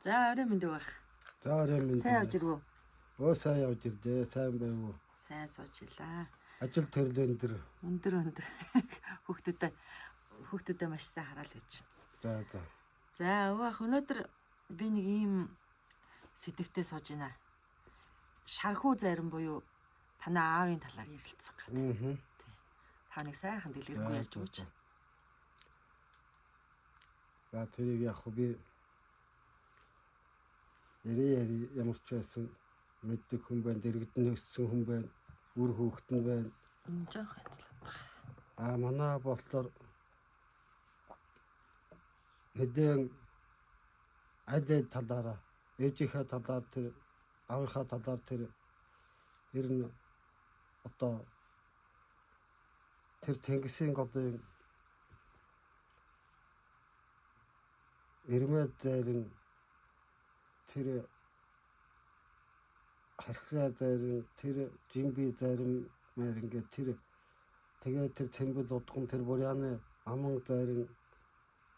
За орой мэнд байх. За орой мэнд. Сайн явж ирвүү? Өө сайн явж ирдээ. Сайн байв уу? Сайн суучлаа. Ажил төрлөө өндөр хүүхдүүдэд маш сайн хараал гэж байна. За. За өвөх өнөөдөр би нэг ийм сэдвтэ сууж байна. Шархуу зарим буюу танаа аавын талаар ярилцах гэдэг. Та нэг сайхан дэлгэрэнгүй ярьж өгөөч. За тэрийг яг би яри ямар ч байсан мэддэг хүн байна, дэрэгдэн өссөн хүн байна, үр хүүхдэн байна. Жоох ажилладаг. Манай болохоор хэдэн аль талаараа ээжийнхээ талаар тэр аавынхаа талаар тэр ер нь одоо тэр Тэнгисийн голын Ирмэд зарин тэр хархраа зарин тэр жимби зарин мэр ингээд тэр тэгээд тэр Тэмбэл удган тэр Буряны аман зарин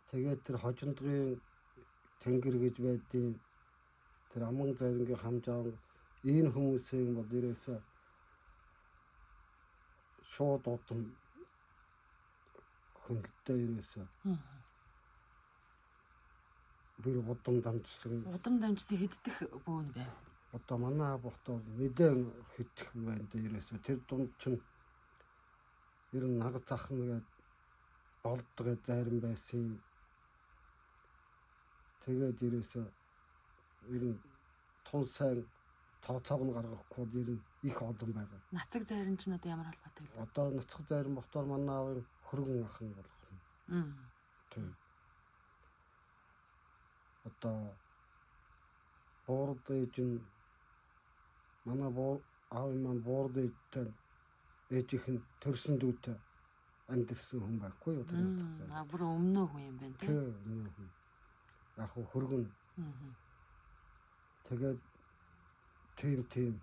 тэгээд тэр хожиндгийн тэнгэр гэж байдیں۔ Тэр аман зарингийн хамжаан энэ хүмүүсийн бол ерөөсөө шууд удам хүнэлттэй ерөөсөө. Bir удам дамжсан хэддэх бөөн байв. Одоо манай бохтоо мэдэн хитэх байна дээ ерөөсөө. Тэр дунд чинь ер нь нагад захна гээд болдгоо зарим байсан юм. Тэгээд ерөөсөө ер нь тун сайн тооцоог нь гаргахгүй ер нь их олон байгаа. Нацаг зарим ч надад ямар холбоотой вэ? Одоо нацаг зарим бохтоор манай аавын хөргөн ах нь болох юм. Тийм. Одоо боорд ээж манай аавын маань боорд ээжтэй ээжийнх нь төрсөн дүүтэй амьдэрсэн хүн байхгүй юу? Бүр өмнөө хүн юм байна тийм. Тийм. Яг хөргөн. Тэгээд тийм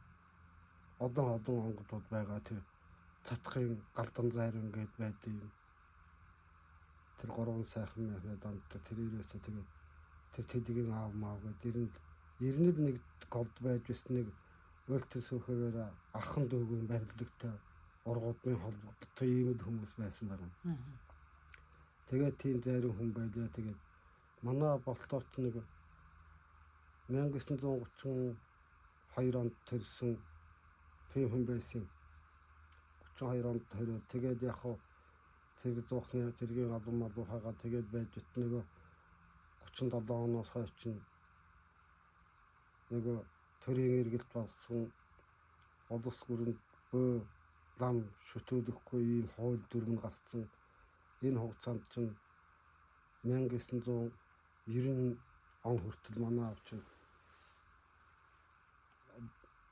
одоо онгодууд байгаа тэр цатхын галдан зарим гээд байдаг юм. Тэр гурван сайхан мэхээ донтоо тэр ирээсээ тэгээд тэр тэдгийн аав маа гэдэг ернэд нэг голд байж бас нэг өөлтөс сөөхөөр ахын дүүгийн барилдагтай ургуудын холбогдолтой ийм хүмүүс байсан байна. Тэгээд тийм зарим хүн байлаа. Тэгээд манай болторт нэг 1932 онд төрсэн тийм хүн байсан. 32 онд төрөө тэгээд яг хоо зэрэг зуухны зэргийн албан малуухагаа тэгээд байж нөгөө 37 оноос хойш чинь нөгөө төрийн эргэлт болсон улс бүрэн бөө лам шүтүүлэхгүй ийм хууль дүрм гарсан. Энэ хугацаанд чинь 1990 он хүртэл манай аав чинь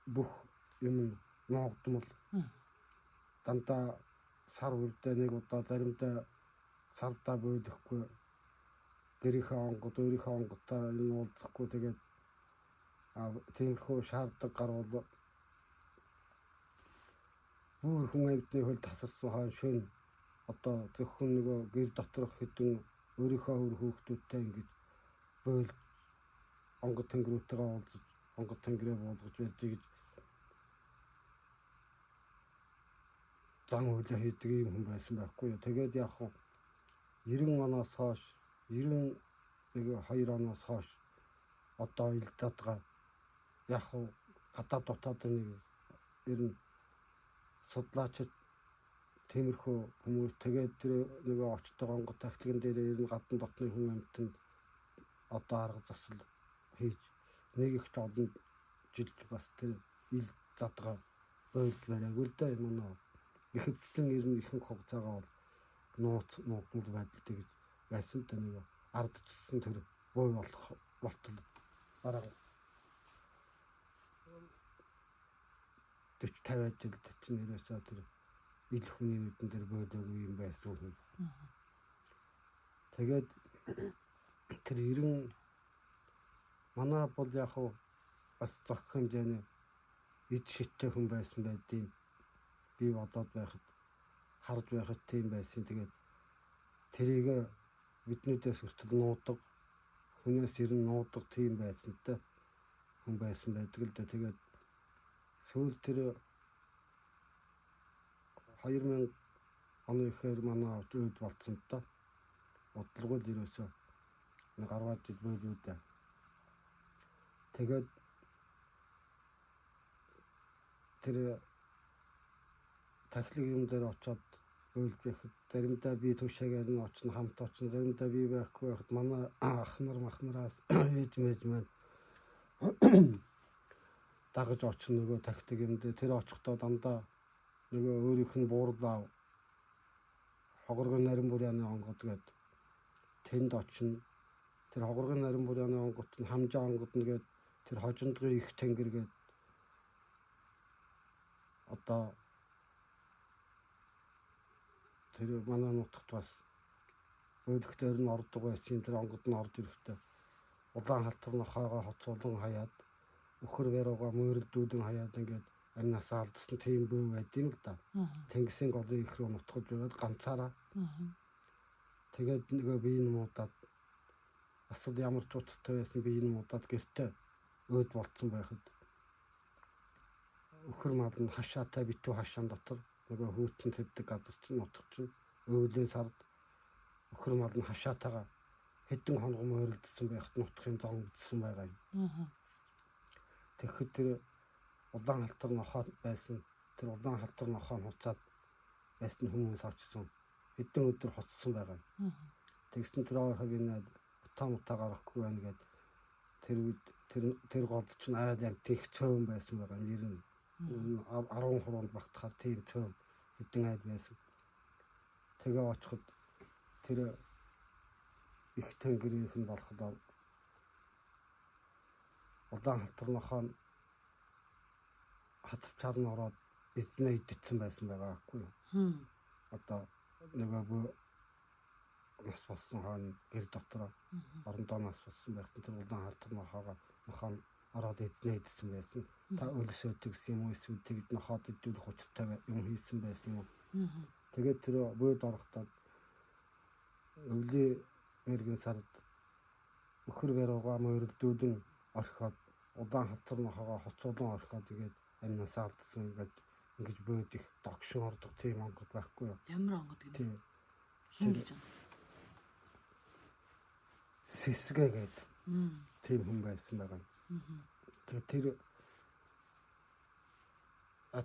бүх юм ногдмол дандаа сар үрдээ нэг удаа заримдаа сардаа бөөлөхгүй гэрийнхээ онгод өөрийнхөө онгодтой энэ уулзахгүй тэгээд тиймэрхүү шаарддаг гарвал бүр хүн амьтны хөл тасарсан хойно шөн одоо зөвхөн нөгөө гэр доторх хэдэн өөрийнхөө өр хүүхдүүдтэй ингэж бөөл онгод тэнгэрүүтэйгээ уулзаж онгод тэнгэрээ буулгаж байж гэж зан үйлээ хийдэг юм хүн байсан байхгүй юу. Тэгээд яг 90 оноос хойш 92 оноос хойш одоо илдадгаа яг гадаад дотоод нэг ер нь судлаачид тиймэрхүү хүмүүс тэгээд тэр нөгөө очтой онгод тахилган дээр ер нь гадна дотны хүн амьтанд одоо арга засал хийж нэг их олон жил бас тэр ил дадгаа бойлд барайгүй л да юм нөө. Ихэвчлэн ер нь ихэнх хугацаагаа бол нууцмал байдалтай гэж байсан та нэг ардчилсан тэр бой болох болтол бараг 40-50 жилд чинь ерөөсөө тэр ил хүний нүдэн дээр бойлоогүй юм байсан хүн. Тэгээд тэр 90 манай бол яг бас зөх хэмжээний эд шиттэй хүн байсан байдیں۔ Би бодоод байхад харж байхад тийм байсан. Тэгээд тэрийг биднүүдээс хүртэл нуудаг хүнээс ер нь нуудаг тийм байсантай хүн байсан байдаг л да. Тэгээд сүүл тэр 2000 оны ихээр манай үед болцсон та. Бодлого л ерөөсөө нэг 10 жил байлгүй да. Тэгээд тэр тахлыг юм дээр очиод үйлж байхад заримдаа би төвшаагаар нь очно хамт очно, заримдаа би байхгүй байхад манай ах махнараас ээж мэж маань дагаж очно нөгөө тахлыг юм дээр. Тэр очихдоо дандаа нөгөө өөрийнх нь буурлаа хогоргын нарийн бүряаны онгод гээд тэнд очно. Тэр хогоргын нарийн бүряаны онгот нь хамжаа онгод нь гээд тэр хожиндгын их тэнгэр гээд одоо тэр манай нутагт бас өөлөгтөр нь ордог байсан. Тэр онгод нь орж ирэхдээ улаан халтарны хойгоо хоцуулан хаяад өхөр барууга мөрөлдүүдэн хаяад ингээд амнасаа алдсан тийм бөө байд юм л да. Тэнгисийн голын их рүү нутгаж байгаад ганцаараа. Тэгээд нөгөө биеийн муудаад асууд ямар ч утгатай байсан биеийн муудаад гэртээ өөд болцсон байхад өхөр мал нь хашаатай битүү хашаан дотор нөгөө хүүтэн цэвдэг газар чинь нутгч нь өвлийн сард өхөр мал нь хашаатайгаа хэдэн хоног мөрөлдсөн байхад нутгын зон үзсэн байгаа юм. Тэгэхэд тэр улаан халтар нохоо байсан. Тэр улаан халтар нохоо хуцаад байсан хүмүүс очсон. Хэдэн өдөр хоцсон байгаа юм. Тэгсэн тэр хавинаад утаа гарахгүй байна гэд тэр гол чинь айл амт их цөөн байсан байгаа юм. Ер нь 10 хуруунд багтахаар тийм цөөн хэдэн айл байсан. Тэгээ очиход тэр их тэнгэрийнх нь болоход улаан халтар нохоо хатвчаар нь ороод эзнээ идчихсэн байсан байгаа байхгүй юу. Одоо нөгөө нас болсон хаан гэр дотроо орондоо нас болсон байхад тэр улаан халтар нохоо ороод эзнээ идчихсэн байсан. Та өлсөөд гэсэн юм уу эсвэл тэгж нохоод идүүлэх учиртай юм хийсэн байсан юм уу. Тэгээд тэр бөөд орохдоо өвлийн мэрэгэн сард өхөр барууга мөрөлдүүдэн орхиод улаан халтар нохоогоо хоцуулан орхиод тэгээд амнасаа алдсан ингэж бөөд их догшин ордог тийм онгод байхгүй юу. Ямар онгод гэнэ? Хингэлж байгаа. Сэсгэ гээд тийм хүн байсан байгаа.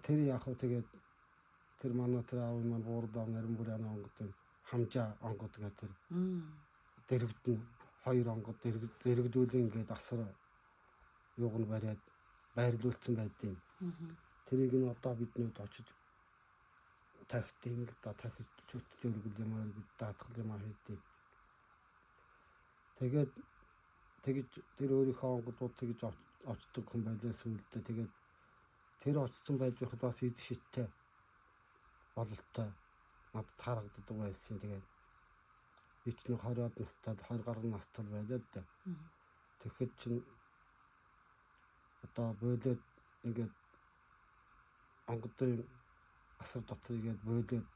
Тэр яг хөө тэгээд тэр манай тэр аав маань буурдаа нарийн бүрийн онгод хамжаа онгод гэдэг тэр дэрэгдэн 2 онгод дэрэгдүүлэн ингээд асар юуг нь бариад байрлуулсан байдیں۔ Тэрийг нь одоо биднүүд очиж тахт юм л да тахиж чөтж өргөл юм аа бид даатгал юм аа хийдэг. Тэгээд тэгж тэр өөрийнхөө онгодууд тэгж очдог хүн байлаа сүулдэ. Тэгээд тэр очсон байж байхад бас эд шиттэй бололтой надад харагддаг байсан. Тэгээд ичний 20-аад настай 20 гаруй настай байлаа да. Тэгэхэд чинь одоо бойлоод ингээд онгодын асар дотор игээд бойлоод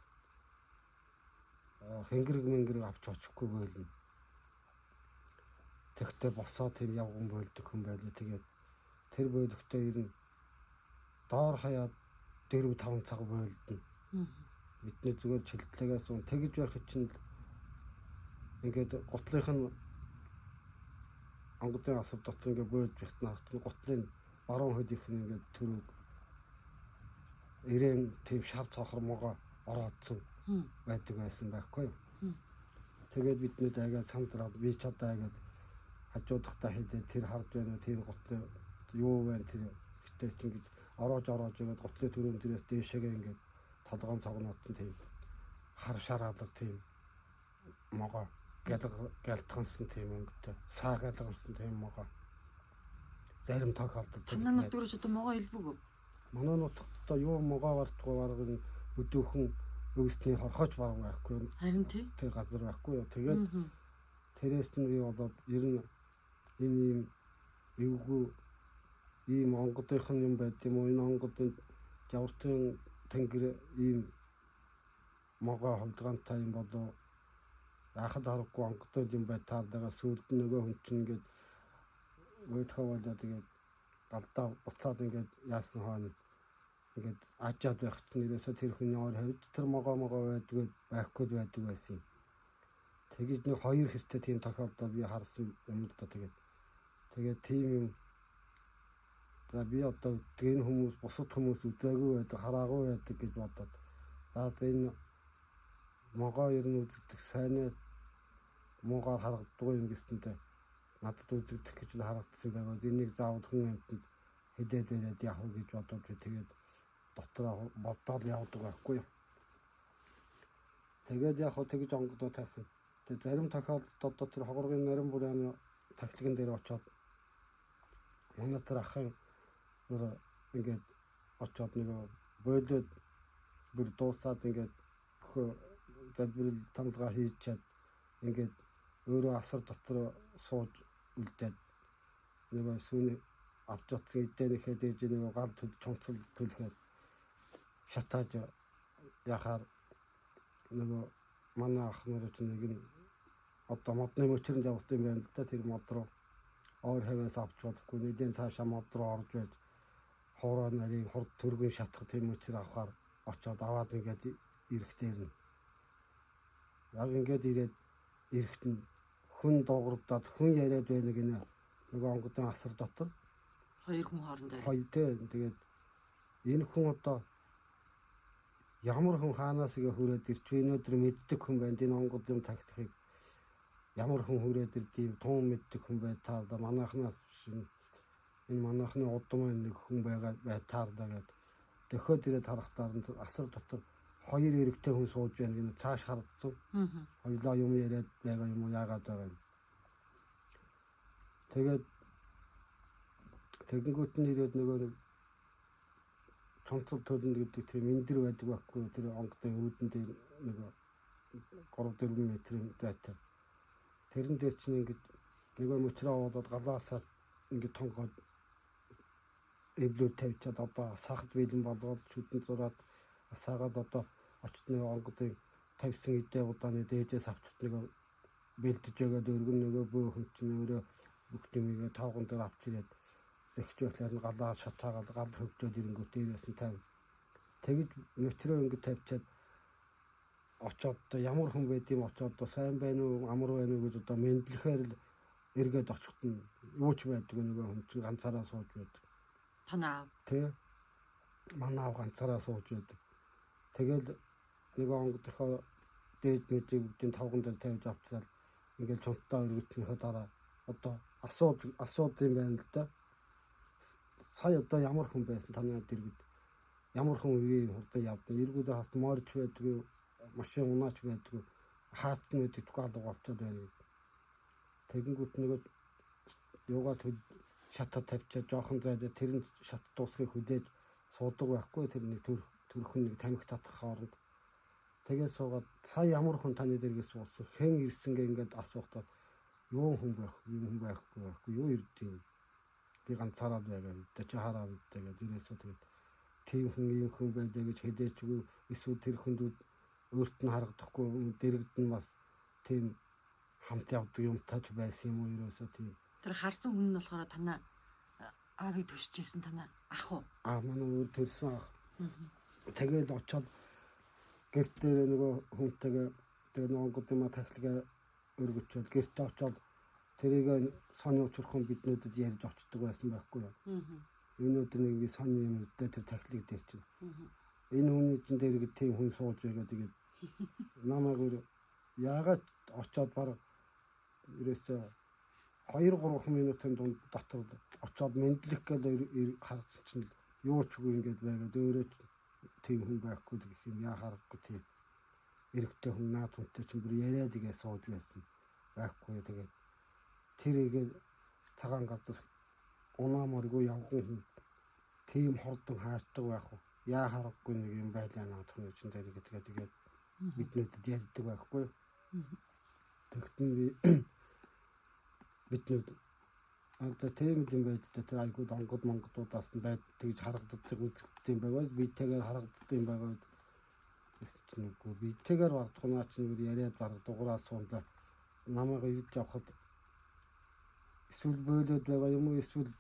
хэнгэрэг авч очихгүй бойлно. Тэгтээ босоо тэр явган бойлдог хүн байлаа. Тэгээд тэр бойлогтой ер нь доор хаяад 4-5 цаг бойлдно. Бидний зүгээр чилтлэгээсун тэгж байх чинь ингээд гутлынх нь онгодын асар дотор ингээд бойлж байхад наахт нь гутлын баруун хөдийнх нь ингээд төрөг ирээн тийм шар цохор могоо ороодсон байдаг байсан байхгүй юу. Тэгээд биднүүд айгаад сандраад би ч одоо айгаад хажуудахтаа хийдээ тэр харж байна тэр гутлын юу вэ тэр ихтэй ч ингэж ороож игээд гутлын төрөнд дээрээс дээшээгээ ингээд толгоон цогноод тийм хар шараалга тийм могоо гялтгансан тийм өнгөтэй саа гялгансан тийм могоо зарим тохиолдолд танаа нутгаарч одоо могоо илбэг. Манай нутагт юу могоо бардгуу баргын өдөөхөн өвсний хорхооч бараг байхгүй. Харин тий. Тэр газар байхгүй юу. Тэгээд тэрээс нь би болоод ер нь энэ эвгүй ийм онгодынхан юм байд юм уу? Энэ онгодын жавртын тэнгэр ийм могоо хавдгаантай юм болоо яхад харахгүй онгодтой юм бай таардагаа сүүлд нөгөө хүн чинь ингээд өөдхөө болоо тэгээд галдаа буцаад ингээд яасан хойно ингээд ажаад байх чинь ерөөсөө тэр хүний ор хавьд тэр могоо байдгүй байхгүй байсан юм. Тэгээд нэг хоёр хэрэг тийм тохиолдол би харсан юм л да тэгээд тийм юм. За би одоо энэ хүмүүс бусад хүмүүс үзээгүй байдаг хараагүй байдаг гэж бодоод за энэ могоо ер нь үздэг сайн муугаар харагддаг юм гэсэнтэй надад үзэгдэх гэж харагдсан байгаад энийг заавал хүн амтнд хэдээд байраад яах вэ гэж бодоод би тэгээд дотроо бодоод явдаг байхгүй юу. Тэгээд яг хөө тэгж онгодоо тавих. Тэгээд зарим тохиолдолд одоо тэр хогоргийн нарийн бүрийн тахилгын дээр очиод манай тэр ахын нэр ингээд очиод нөгөө бойлоод бүр дуусаад ингээд залбирал тамдгаа хийж чад ингээд өөрөө асар дотор сууж үлдээд нөгөө сүүний авч утсан эдэнийхээ дээж нөгөө гал чонцол төлөхөд шатааж яхаар нөгөө манай ах нар ч нэг нь одоо модны мөчрөнд явах юм байна л да тэр мод руу оор хаваас авч болохгүй нэгэн цаашаа мод руу орж байж хоороо нарийн хурд төргөн шатах тийм мөчр авахаар очиод аваад ингээд ирэхтэй нь яг ингээд ирээд ирэхт нь хүн дуугардаад хүн яриад байна гинэ нөгөө онгодын асар дотор Хоёр хүн хоорондоо. Хоёр тэгээд энэ хүн одоо ямар хүн хаанаас игээ хүрээд ирч өнөөдөр мэддэг хүн байна энэ онгод юм тагтахыг ямар хүн хүрээд ирдэм туун мэддэг хүн бай таарда манайхнаас энэ манайхны удам нэг хүн байгаа бай таарда гэд төхөөд ирээд харахтаар асар дотор хоёр эрэгтэй хүн сууж байна гэнэ цааш хардсан. Хоёлаа юм яриад байгаа юм уу яагаад байгаа юм. Тэгээд тэгэнгүүт нь ирээд нөгөө цонцол төлнө гэдэг тийм эндэр байдаг байхгүй тэр онгодын үүдэн дээр нөгөө 3-4 метрийн зайтай. Тэрэн дээр чинь ингээд нөгөө мөчрөө болоод галаасаа ингээд тонгоод эвлүүд тавьчаад одоо сахад бэлэн болгоод шүтэн зураад асаагаад одоо очтны онгодын тавьсан эдээ удааны дээжээс авчт нөгөө бэлдэж байгаад өргөн нөгөө бөө хүн чинь өөрөө бүх юмгээ тавган дээр авч ирээд зэгчүүлээр нь галаа шатаагаад гал хөвдөд ирэнгүүт дээрээс нь тавь. Тэгж мөчрөө ингээд тавьчаад очоод ямар хүн байдığım очоод сайн байна уу амар байна уу гэж одоо мэдлэхээр л эргээд очихт нь юу ч байдаг нөгөө хүн чинь ганцаараа сууж байдаг. Танаа. Тэ. Манай ганцаараа сууж байдаг. Тэгэл нөгөө онгодынхоо дээд мэдрэгдийн тавган дээр тавьж авчраад ингээд цонтоо өргөтнийхөө дараа одоо асууд юм байна л да. Сая одоо ямар хүн байсан танаа дэргэд ямар хүн үеийн хурдан явдаг эргүүдээ хат морж байдгүй машин унаач байдгүй хаалтны мэддэг алга авчаад байна гэдэг. Тэгэнгүүт нөгөө юугаа шатад тавьчаад жоохон зайдаа тэр нь шат дуусхийг хүлээж суудаг байхгүй тэрний төрхөн нэг тамхи татах хооронд тэгээд суугаад сая ямар хүн таны дэргээс суусан хэн ирсэн гэ ингээд асуухтаа юу хүн байхгүй юу ирдэв би ганцаараа байгаа гэдэг чи хараад тэгээд ирээсээ тэгээд тийм хүн юм хүн байдаг гэж хэдээчгүй эсвэл тэр хүндүүд өөрт нь харагдахгүй дэрэгд нь бас тийм хамт явдаг юм тааж байсан юм уу ерөөсөө тийм Тэр харсан хүн нь болохоор танаа аавыг төшчихсэн танаа ах уу? Манай өөр төрсөн ах. Тэгээд очоод гэрт дээр нөгөө хүнтэйгээ тэгээд онгодын ма тахилгаа өргөчөөд гэрт очоод тэрийг сони учрахын биднүүдэд ярьж очдөг байсан байхгүй юу? Өнөөдөр нэг би сони юм дээр тэр тахилыг дээр чинь. Энэ хүний чинь дээр тийм хүн сууж байгаа тэгээд намайг яагаад очоод баг ерөөсөө 2-3 минутын дунд дотор очоод мэдлэх гэж харсан чинь юу ч үгүй ингэж байгаад өөрөө тийм хүн байхгүй гэх юм яа харахгүй тийм эрэгтэй хүн наад хүнтэй чинь бүр яриад игээ сууж байсан байхгүй тэгээд тэрийг цагаан газар унаамаргүй явган хүн тийм хордон хаачдаг байх уу яа харахгүй нэг юм байлаа наад хүн чинь тэгээд биднүүдэд ярьдаг байхгүй тэгтэн биднүүд одоо тийм юм байдал тэр айгууд онгод монгодудаас нь байд тэгж харагддаг үзэгдэх юм байгаад би тэгээд харагддаг юм байгаад чинь үгүй би тэгээр бардах наа чинь яриад баг дугаараа суунлаа намайг ирж явахад эсвэл бойлоод байгаа юм уу эсвэл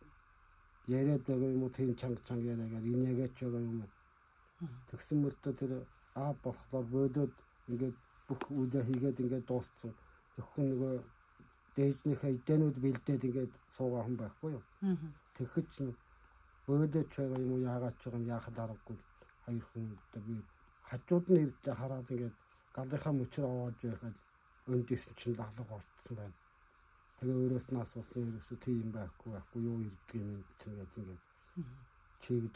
яриад байгаа юм уу тийм чанга яриагаар инээгээч байгаа юм уу тэгсэн мөртөө тэр болохлоо бойлоод ингээд бүх үдэ хийгээд ингээд дууссан зөвхөн нөгөө дээжнийхээ эдэнүүд бэлдээд ингээд суугаа хүн байхгүй юу тэгэхэд чинь бойлоод байгаа юм уу яагаад ч байгаа юм яахад аргагүй хоёр хүн одоо би хажууд нь ирж хараад ингээд галынхаа мөчөр овоож байхад өндөөсөн чинь даалга орцсон байна. Тэгээ өөрөөс нь асуусан ерөөсөө тийм байхгүй юу ирдэг юм чинь ингээд чивд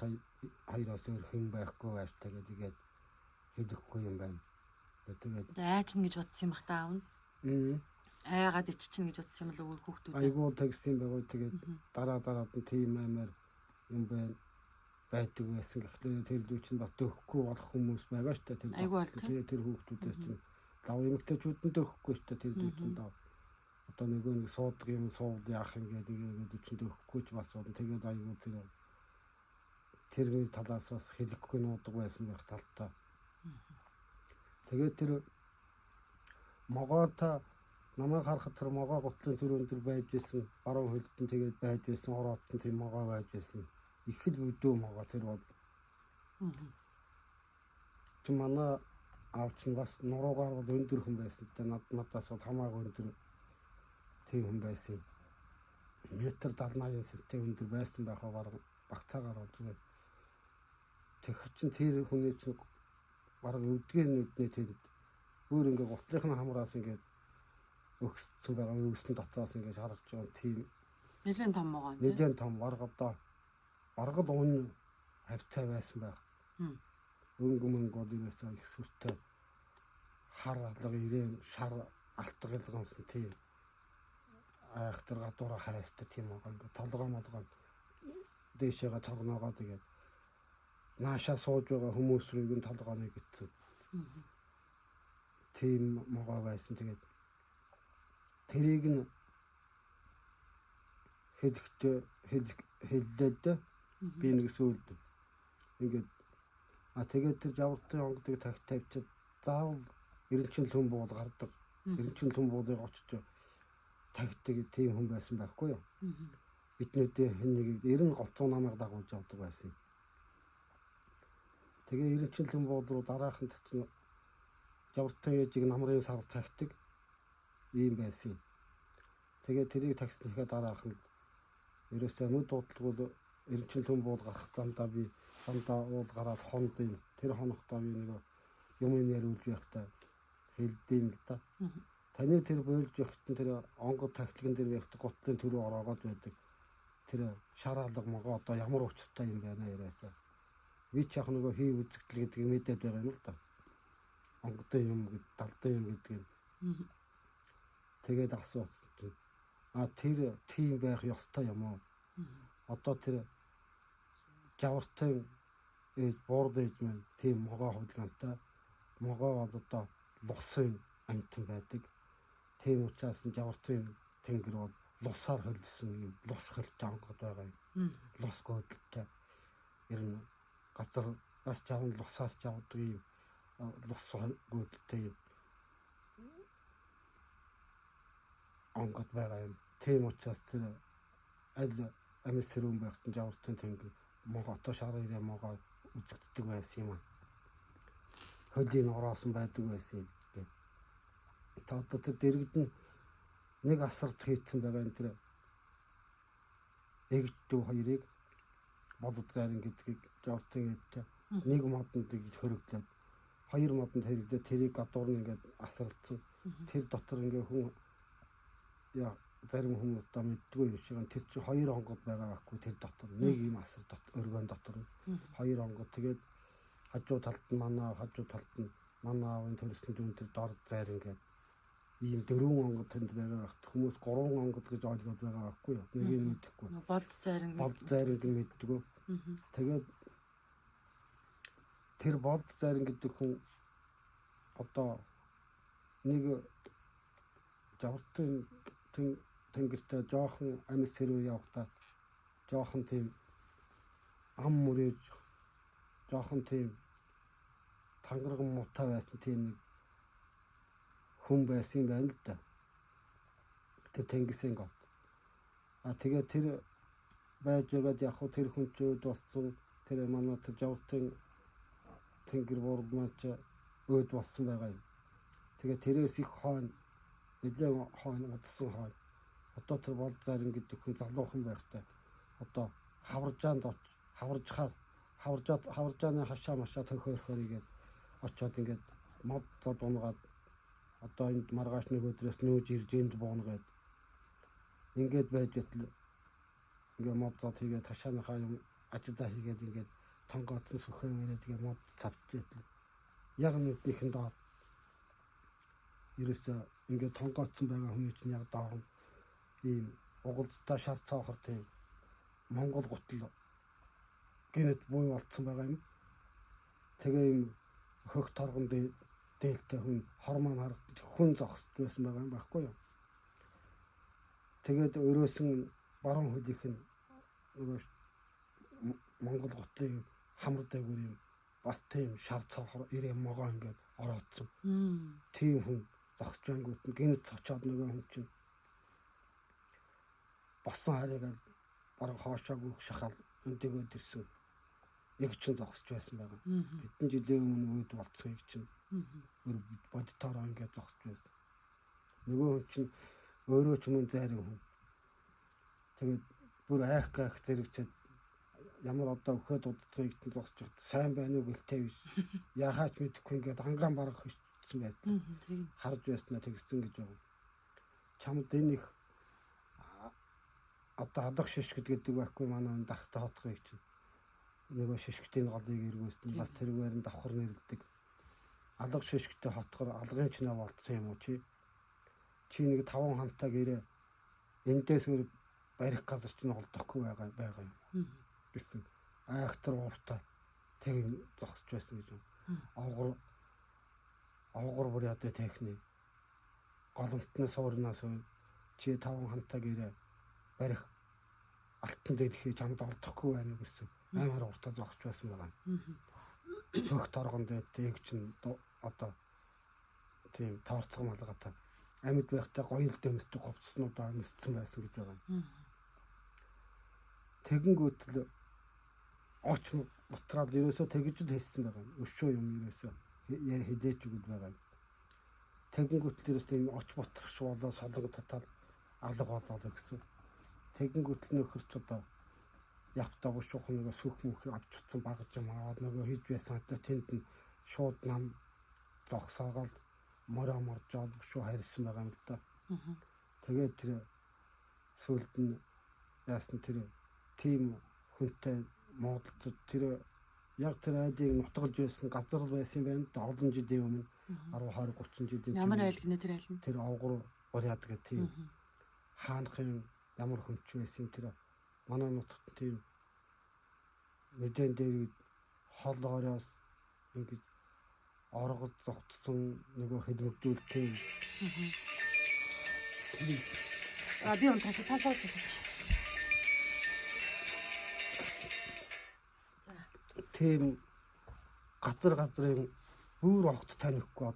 хоёроос өөр хэн байхгүй байж тэгээд игээд хэдэхгүй юм байна. Тэгээд айж нь гэж бодсон юм бах таав нь. Айгаад иччихнэ гэж бодсон юм л өөр хүүхдүүд. Айгуу тэгсэн байгаа тэгээд дараад нь тийм аймаар юм байна. Байдаг байсан гэхдээ тэр дүү чинь бас дөөхгүй болох хүмүүс байгаа шүү дээ. Тэр хүүхдүүдээс чинь лав эмэгтэйчүүд нь дөөхгүй шүү дээ. Тэр дүү чинь одоо нэг суудаг юм суул яах юм гэдэг чинь дөөхгүй ч бас болно. Тэгээд айгуу тэр нэг талаас бас хэлэхгүй нуудаг байсан байх талтай. Тэгээд тэр могоota намайг харахад тэр могоо готлын төрөнд тэр байж байсан баруун хөлтөнд тэгээд байж байсан ороод нь тийм могоо байж байсан. Их л бүдүү могоо тэр бол. Чи манай аавч нь бас нуруугаар бол өндөр хүн байсан. Тэгээд надаас бол хамаагүй өндөр тийм хүн байсан. Метр 70-80 см өндөр байсан байхаа багцаагаар бол тэгээд тэгэх чинь тэр хүний чинь бараг өвдгийн нүдний тэр бүр ингээ гутлынхын хамраас ингээ өгсөн байгаа өвсөн дотроос ингээ харагдж байгаа тийм нэлээд том могоо. Нэлээд том баргад ун хавцаа байсан байх. Өнгөмөн гол ерөөсөө их сүртэй хар алга ирээн шар алтга илгансан тийм айхтар гадуура хайстай тийм байгаа ингээ толгоо дээшээгээ тогноогоо тэгээд наашаа сууж байгаа хүмүүс рүү энэ толгооныг итсэн. Тийм могоо байсан тэгээд тэрийг нь хэллээд би нэг сүлд ингээд тэгээд тэр жавртын онгодыг тавьчаад заавал эренчин лүм буул гардаг. Эренчин лүм буулыг очиж тавьдаг тийм хүн байсан байхгүй юу? Биднүүдээ хэн нэг 90 голцоо намайг дагуулж явдаг байсан. Тэгээ эренчин лүм буул руу дараахан чинь жавртын ээжийг намрын сар тавьдаг ийм байсан. Тэгээ тэрийг таксныхаа дараахан ерөөсөө нүд дуудлагууд эренчин лүм буул гарах замдаа би уул гараад хонд юм. Тэр хонохдоо би нэг юм яриулж байхдаа хэлдэм л да. Таны тэр бойлж явахт тэр онгод тагтлагын дээр байхдаа гутлын төрөө ороогоод байдаг. Тэр шараалга могоо одоо ямар учиртай юм байна яриасаа. Би ч яг нөгөө хий үзэгдэл гэдгийг мэдээд байгаа юм л да. Онгодын юм гэд далдын юм гэдэг юм. Тэгээд асуусан. Тэр тийм байх ёстой юм уу? Одоо тэр жавртын боорд ээж маань тийм могоо хулгантай. Могоо бол одоо лусын амтан байдаг. Тийм учраас жавртын тэнгэр бол лусаар хөлсөн юм. Лус хөлт онгод байгаа юм. Лус гойдолтой. Ер нь газраас жавн лусаас жавдаг юм. Лус гойдолтой юм. Онгод байгаа юм. Тийм учраас тэр аль амьд сэрүүн байхад жавртын тэнгэр могоото шар ирээ могоо үзэгддэг байсан юм. Хөлийн ороосон байдаг байсан юм. Та одоо тэр дэрэгд нь нэг асарт хийцэн байгаа энэ тэр эгч дүү хоёрыг болод гарын гэдгийг жавртын ээжтэй нэг модонд гэж хөрөглөөд хоёр модонд хэрэглээд тэрийг гадуур нь ингээд асарлцсан. Тэр дотор ингээд хүн яа зарим хүмүүс одоо мэддгүй юм шиг тэр чинь хоёр онгод байгаа байхгүй тэр дотор нэг юм асар өргөн дотор хоёр онгод тэгээд хажуу талд нь манай аавын төрсөн дүүн тэр дор зайр ингээд ийм дөрвөн онгод тэнд байгаа багт хүмүүс гурван онгод гэж ойлгоод байгаа байхгүй юу нэг юм мэдэхгүй болд зайрыг мэддэггүй тэгээд тэр болд зайр гэдэг хүн одоо нэг жавртын тэнгэртээ жоохон амьд сэрүү явахдаа жоохон тийм ам мөрөөж жоохон тийм тангараг муутай байсан тийм нэг хүн байсан юм байна л да. Тэр Тэнгисийн гол. Тэгээ тэр байж байгаад яг хөө тэр хүн ч өөд болсон. Тэр манай тэр жавтын тэнгэр бурд маань өөд болсон байгаа юм. Тэгээ тэрээс их хойно нэлээд хойно удсан хойно. Одоо тэр болзаар ингэдэг хүн залуухан байхтай. Одоо хаваржааны хашаа машаа төхөөрхөр игээд очоод ингээд модод унгаад одоо энд маргааш нэг өдрөөс нүүж ирж энд буугаад ингээд байж байтал ингээд модод тэгээд хашааныхаа юм ажлаа хийгээд ингээд тонгоодлон сүхээ мөрөө тэгээд мод цавч байтал яг нүднийхэн доор ерөөсөө ингээд тонгоодсон байгаа хүн чинь яг доор ийм угалдтай шар цаохор тийм Монгол гутал гинэт буу болцсон байгаа юм. Тэгээ юм хөх торгон дээлтэй хүн хормон харагдаж хүн зогсож байсан байгаа юм байхгүй юу. Тэгээд өрөөсөн баруун хөлийнх нь нөгөө Монгол гутлын хамар дээгүүр юм бас тийм шар цаохор ирээ могоо ингээд ороодсон. Тийм хүн зогсож байнгут нь гинэт цочоод нөгөө хүн чинь босон харийг бараг хоошоог өгөх шахал өндөгөөд ирсэн. Яг ч зогсож байсан байгаа. Хэдэн жилийн өмнө өөд болцсон чинь өөр бодтоор ингээд зогсож байсан. Нөгөө хүн чинь өөрөө ч мөн зайрын хүн. Тэгээд бүр айх зэрэгцээд ямар одоо өхөд удацсан ихтэн зогсож байхад сайн байна уу гэлтэй биш. Яхаач мэдэхгүй ингээд ангаан барах хэвчсэн байдаг. Харж байснаа тэгсэн гэж байна. Чамд энэ их одоо хадах шишгэд гэдэг байхгүй манай энэ дархтаа хотгоёг чинь. Нөгөө шишгтийн голыг эргүүлсэн бас тэргээр нь давхар нэрлдэг. Алга шишгтэй хотгор алгын ч нэ болцсон юм уу чи? Чи нэг 5 хамтаа гэрээ эндээс өөр барих газар чинь олдохгүй байгаа юм. Гэсэн айхтар ууртаа тэг зогсож байсан гэж юм. Авгар бүр ядаа техник голомтны суурнаас чи 5 хамтаа гэрээ барих алтан дээр хийж чамд олдохгүй байна гэсэн амар уртаа зогсож байсан байгаа. Хөх торгон дээр тэг чинь одоо тийм тоорцох малгаатай амьд байхтай гоё л дэвмэсдэг говцснуудаа ниссэн байсан гэж байгаа. Тэгэнгүүт л оч батраад ерөөсөө тэгж л хийсэн байгаа. Өшөө юм ерөөсөө хидээч үгд байгаа. Тэгэнгүүт л ерөөсөө юм оч батрах болоо солонг татаад алга болоо гэсэн. Тэгэнгүүт л нөхөрч одоо явтаа бушуух нэг сүх мөнхийг авч утсан багж юм аваад нөгөө хийж байсан одоо тэнд нь шууд нам зогсоогоод мороо моржоод бушуу харьсан байгаа юм л да. Тэгээд тэр сүлд нь яасан тэр тим хүнтэй модалцад тэр яг тэр айдыг нутгалж байсан газар байсан юм байна да олон жилийн өмнө 10 20 30 жилийн ямар айл гинэ тэр айл нь тэр авгар уряд гэх тийм хаанхын ямар хүнч байсан тэр манай нутагт тийм нэгэн дээр хоолоороос ингэж оргод зогтсон нөгөө хэлмэгдүүл тийм би унтаач тасаад гэсэн. Тийм газрын бүр огт танихгүй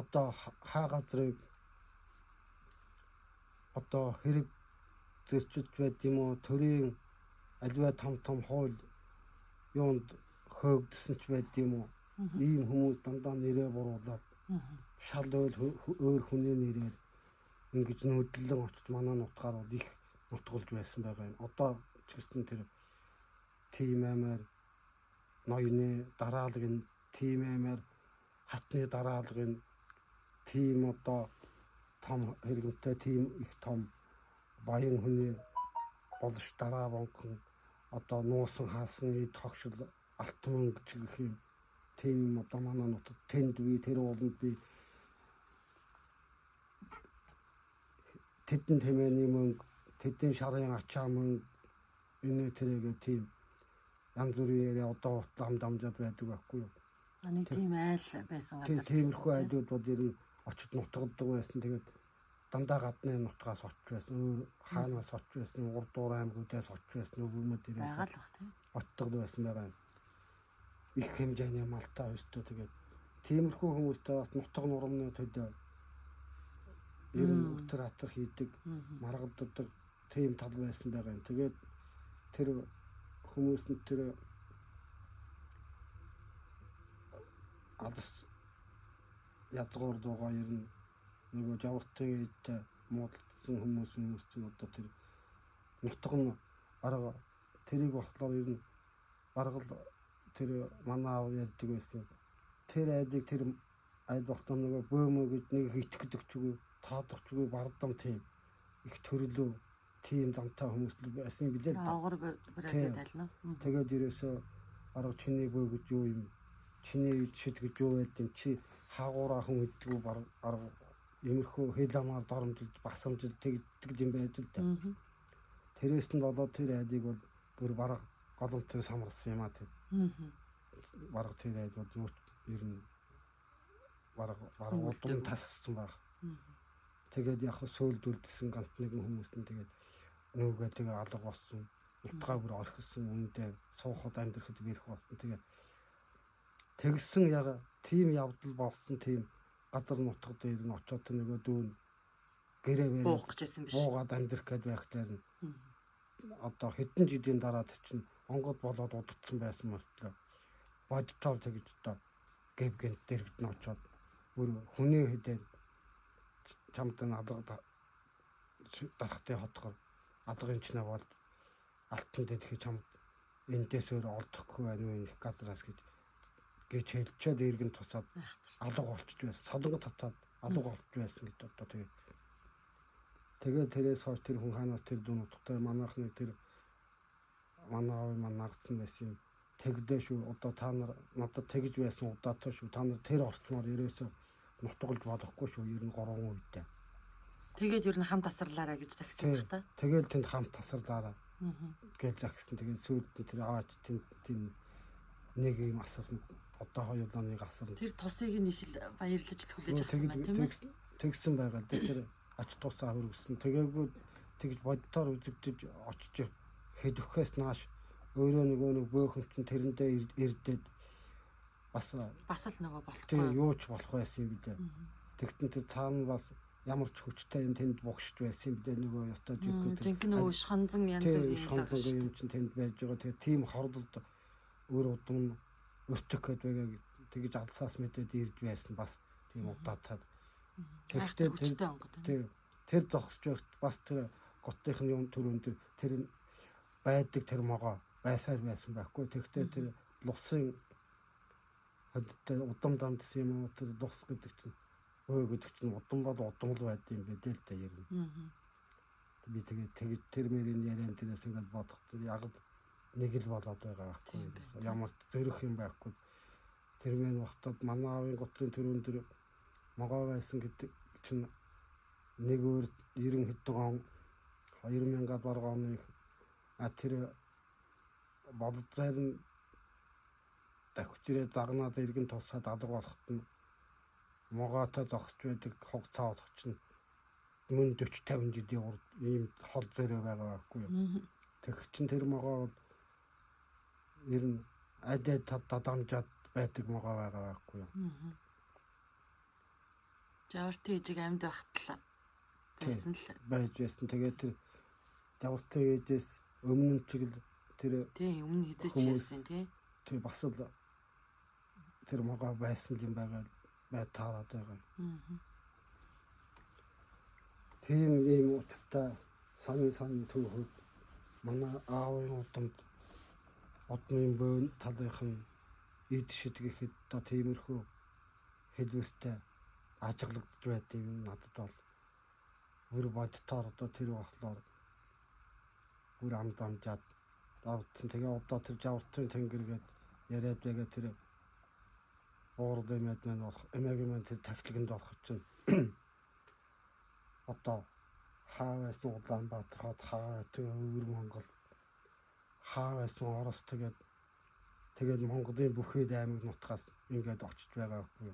одоо хаа газрын одоо хэрэг зөрчилж байд юм уу төрийн альва том хууль юунд хөөгдсөн ч байд юм уу ийм хүмүүс дандаа нэрээ буруулаад шал өөр хүний нэрээр ингэж нүүдлэн очиж манай нутгаар бол их нутгалж байсан байгаа юм. Одоо ч гэсэн тэр тим аймаар ноёны дараалгын тим аймаар хатны дараалгын тим одоо том хэрэгмтэй тим их том баян хүний болш дараа бонхон одоо нуусан хаасан эд хогшил алтан мөнгө ч гэх юм тийм одоо манай нутаг тэнд би тэр ууланд би тэдэн тэмээний мөнгө тэдэн шарын ачаа мөнгө энэ тэрэг тийм янз бүрийн яриа одоо утлам дамжаад байдаг байхгүй юу. Нэг тийм айл байсан газар. Тиймэрхүү айлууд бол ер нь очиж нутгалдаг байсан. Тэгээд дандаа гадны нутгаас очиж байсан. Өөр хаанаас очиж байсан. Урдуур аймагуудаас очиж байсан. Өвгмөд ирээс байгаа л бах тийм. очдог байсан байгаа юм. их хэмжээний малтай өстөө тэгээд тиймэрхүү хүмүүстэй бас нутаг нурамны төдөө ер нь өтөр хатар хийдэг маргалддаг тийм тал байсан байгаа юм. Тэгээд тэр хүмүүс нь тэр алс язгуур дуугаа ер нь нөгөө жавартын ээдтэй муудалцсан хүмүүс чинь одоо тэр нутаг нь арга тэрийг болохоор ер нь баргал тэр манай аав ярьдаг байсан. Тэр айдыг тэр айд багтаа нөгөө бөөмөө гэж нэг итгэдэг ч үгүй таадах ч үгүй бардам тийм их төрлөө тийм замтай хүмүүс л байсан билээ л да. Аагар бариад тайлна. Тэгээд ерөөсөө арга чиний бөө гэж юу юм чиний шид гэж юу байд юм чи хаагуураа хүн идэггүй арга иймэрхүү хэлэмаар доромжилж багсамжилж тэгдэг юм байж л да. Тэрээс нь болоод тэр айдыг бол бүр бараг голомтой самарсан юм а тэр. Бараг тэр айд бол юу ер нь бараг улам тассан баг. Тэгээд яг сөөлдүүлсэн ганц нэгэн хүмүүс нь тэгээд нүгээ тэгээ алга болсон. Утгаа бүр орхисон үндэ суухад амьдрахад бэрх болсон. Тэгээд тэгсэн яг тийм явдал болсон тийм газар нутаг дээр нь очоод нөгөө дүүн гэрээ бэрээ буух гэжсэн биш. Буугаад амьдрах гээд байхлаар нь одоо хэдэн жилийн дараа чинь онгод болоод удагдсан байсан мөртлөө бодтоор тэгж одоо гэвгэнт дэрэгдэн очоод бүр хүний хэдээр чамд алга дарахтай хотгоор алгын чинаа бол алтан дэдхий чамд эндээсээр олдохгүй байна уу их газраас гэж хэлчээд иргэн тусаад алга болчихж байсан. Солонгод татаад алга болчихж байсан гэдэг одоо тэгээд тэрээс хойш тэр хүн хаанаас тэр дүү нутагтай манайхны тэр манай аав маань нагдсан байсан юм. Тэгдээ шүү одоо та нар надад тэгж байсан удаатай шүү. Та нар тэр орчмоор ерөөсөө нутгалж болохгүй шүү. 93 үедээ. Тэгээд ер нь хамт тасарлаараа гэж загсан байх та. Тэгээд тэнд хамт тасарлаараа гэж загсан. Тэгээд сүүлд нь тэр аваач тийм нэг юм асар одоо хоёулаа нэг асар. Тэр тусыг нь их л баярлаж хүлээж авсан байна тийм үү? Тэгсэн байгаа. Тэр ач тусаа хөргөсөн. Тэгээгүй тэгж боддоор үзэгдэж очиж хэдвэхээс нааш өөрөө нэг бөөхөн чинь тэрэндээ ирдээд бас л нөгөө болохгүй. Тийм юу ч болох байсан юм билээ. Тэгтэн тэр цаана бас ямар ч хүчтэй юм тэнд богшж байсан юм билээ нөгөө ёстой жигтэй. Жинхэнэ нөгөө шанзан янз бүрийн юм чинь тэнд байж байгаа. Тэгээ тийм хордолд өөр удам өртөх гээд байгааг тэгж алсаас мэдээд ирж байсан бас тийм удаатаад. Тэгэхдээ тэр зогсож байхад бас тэр готынхны юм төрөнд тэр байдаг тэр могоо байсаар байсан байхгүй. Тэгтээ тэр лувсын хэдтэй удам дам гэсэн юм уу тэр лувс гэдэг чинь гэдэг чинь удам бол удам л байд юм бэ дээ л да ер нь. Би тэгээд тэр мэрийн яриан тэрээс ингээд бодох тэр яг нэг л болоод байгаа байхгүй. Ямар зөрөх юм байхгүй. Тэр мэн вахтад манай аавын готлын төрөнд тэр могоо байсан гэдэг чинь нэг өөр 90 хэдэн он 2000 баруун оны тэр болцоор нь дахиж загнаад иргэн тусаад алга болоход нь могоотой зогсож байдаг хугацаа болох чинь мөн 40-50 жилийн урд ийм хол зөрөө байгаа байхгүй юу. Тэгэх чинь тэр могоо бол ер нь адад дадамжаад байдаг могоо байгаа байхгүй юу. Жаварт ээжиг амьд багтлаа байсан л байж байсан. Тэгээд тэр жаварт ээжээс өмнө чиг л тэр тийм өмнө хизэж хэлсэн тий. Тэр бас л тэр могоо байсан юм байгаа бай таарад байгаа. Тийм ийм утгатай сонин түүхүүд манай аавын удамд одны бөөн талынхан эд шид гэхэд одоо тиймэрхүү хэлбэртэй ажиглагдж байдаг юм надад бол өөр бодтоор одоо тэр болохоор бүр амдамжаад давтсан. Тэгээ одоо тэр жавартын тэнгэргээд яриад байгаа тэр уурд эмэд мэн болох эмээгмэн тэр тахилганд болох чинь одоо хааваас Улаанбаатар хот хаваатан өвөр Монгол хааваас Орос тэгээд Монголын бүхэл аймаг нутгаас ингээд очиж байгаа байхгүй.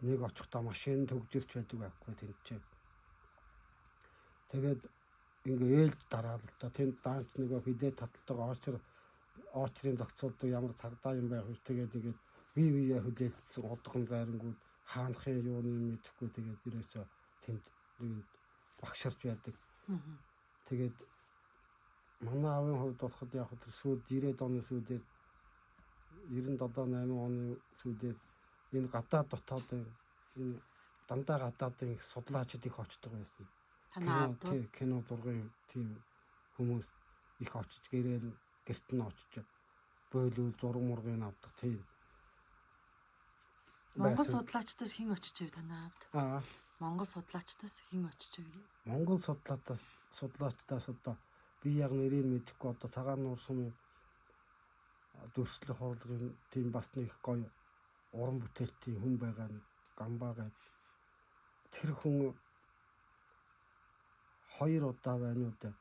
Нэг очихдоо машин төгжирч байдаг байхгүй тэнцээ. Тэгээд ингээ ээлж дараал л та тэнд даанч нөгөө хидээ таталтайгаа очир очрын зохицуулдаг ямар цагдаа юм байх вэ? Тэгээд бие хүлээлтсэн одгон зайрангууд хаанхын юуны юм мэдэхгүй тэгээд ерөөсөө тэнд багшарч байдаг. Тэгээд манай аавын хувьд болоход яг тэр сүйд 90-ад оны сүйдээ 97-8 оны сүйдээ энэ гадаад дотоодын энэ дандаа гадаадын судлаачид их очдог байсан. Танаа авд. Кино зургийн тийм хүмүүс их очиж гэрт нь очиж бойлол зураг мургийг авдаг тийм. Монгол судлаачдаас хэн очиж байв танаа авд? Монгол судлаачдаас хэн очиж байв? Монгол судлаачдаас одоо би яг нэрийг мэдэхгүй одоо цагаан нуур сумын дүрслэх хорлогын тийм бас нэг гоё уран бүтээлтийн хүн байгаа нэг Гамбагаа. Тэр хүн 2 удаа байна уу дээ.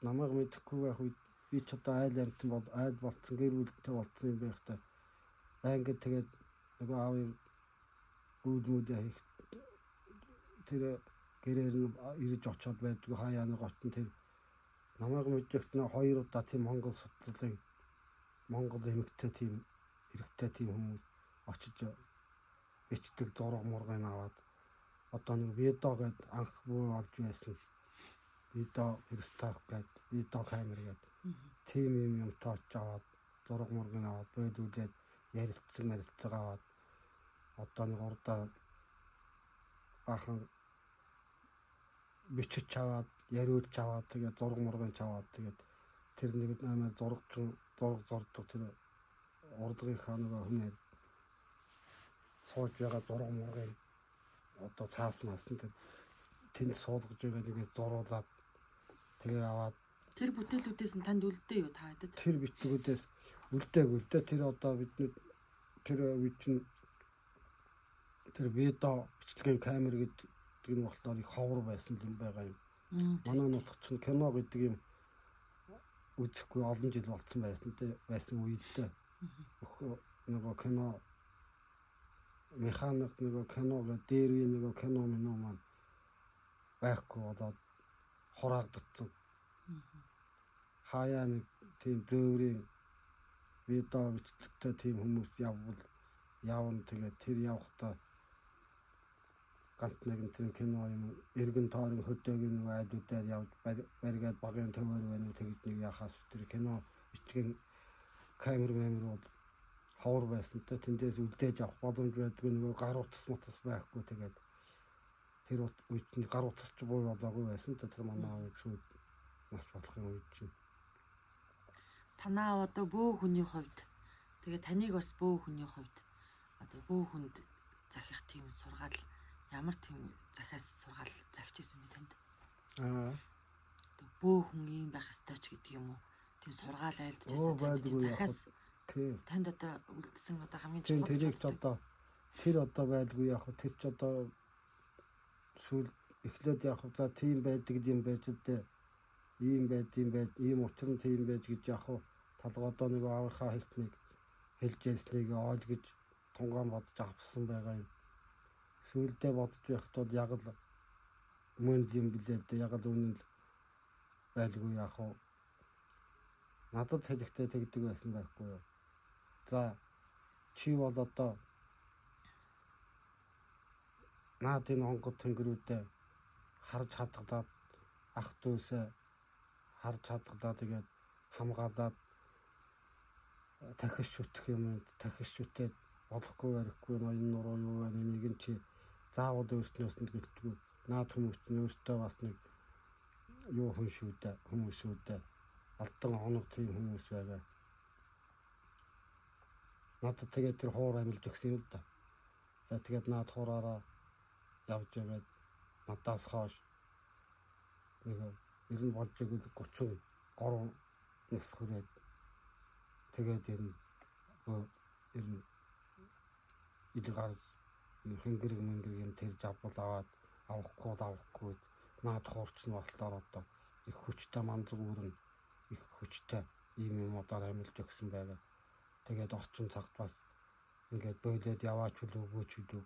Намайг мэдэхгүй байх үед би ч одоо айл болцсон гэр бүлтэй болцсон юм байх та. Байнга тэгээд нөгөө аавын үүдмүүдээ хийх тэр гэрээр нь ирж очиод байдгүй хаяа нэг очтон тэр намайг мэдрэхт нэ 2 удаа тийм Монгол судлалын Монгол эмэгтэй тийм эрэгтэй тийм хүмүүс очиж бичдэг зураг мургыг аваад одоо нэг видео гээд анх буу олж байсан. Видео перстав гээд видео камер гээд тийм юм тооч аваад зураг мургыг аваад бөөлүүлээд ярилцсан аваад одоо нэг урдаа бахан бичиж аваад яриулж аваад тэгээд зураг мургыг аваад тэгээд тэр нэг амар зурдаг тэр урдгийнхаа нэг хүнээр сууж байгаа зураг мургыг одоо цаас маасан тэнд суулгаж байгаа нэгэ зуруулаад тэгээ аваад тэр бүтээлүүдээс нь танд үлдээ юу та хэд? Тэр бичлэгүүдээс үлдээгүй тэр одоо бидний тэр үед чинь тэр видео бичлэгийн камер гэдэг нь болохоор их ховор байсан юм байгаа юм. Манай нутагт чинь кино гэдэг юм үзэхгүй олон жил болсон байсан үедээ нөгөө кино механик нөгөө кинога дээр үе нөгөө кино маань байхгүй болоод хураагдсан. Хаяа нэг тийм дөөрийн видео бичлэгтэй тийм хүмүүс явна тэгээд тэр явахдаа ганц нэгэн тэр кино юм эргэн тойрон хөдөөгийн нэг айлуудаар явж баригаад багын төвөр байна тэгж нэг яхаас тэр кино бичлэгийн камер бол ховор байсан тэндээс үлдээж авах боломж байдгүй нөгөө гар утас байхгүй тэгээд тэр үед нь гар утасч буй болоогүй байсан тэр манай аавыг шүүд нас болохын үед чинь танаа одоо бөө хүний хувьд тэгээ таныг бас бөө хүний хувьд одоо бөө хүнд захих тийм сургаал ямар тийм захиас сургаал загчээсэн бэ танд? Бөө хүн ийм байх ёстой ч гэдэг юм уу? Тийм сургаал айлдчихсан тийм захиас танд одоо үлдсэн одоо хамгийн чухал тэр одоо байлгүй яг тэр ч одоо сүүл эхлээд яг одоо тийм байдаг юм байж дээ ийм ийм учир нь тийм байж гэж яг талгуудаа нэг аавынхаа хэлснийг хэлж ярьсныг ойлгож тунгаан бодож авсан байгаа юм. Сүүлдээ бодож байхдаа яг л мөн юм билээ дээ яг л үнэн л байлгүй яг надад хэлэхдээ тэгдэг байсан байхгүй юу. За чи бол одоо наад энэ онгод тэнгэрүүдээ харж хадгалаад ах дүүсээ харж хадгалаад тэгээд хамгаалаад тахиж шүтэх юм тахиж шүтээд болохгүй барихгүй ноён нуруу юу байна энийг нь чи заавал өөрснөөс нь гэлтгүй наад хүмүүс нь өөртөө бас нэг юу хүмүүс шүү дээ алтан оног тийм хүмүүс байгаа. Надад тэгээд тэр хуур амилж өгсөн юм л да. За тэгээд наад хуураараа явж байгаад надаас хойш нэг 90 болж ивэл 33 нас хүрээд тэгээд ирнэ илгаар хэнгэрэг юм тэр жавбал авахгүй наад хуурч нь болохоор одоо их хүчтэй мандраг үүрэн их хүчтэй ийм юмудаар амилж өгсөн байгаа. Тэгээд орчин цагт бас ингээд бойлоод яваач үлээгүй ч үлээ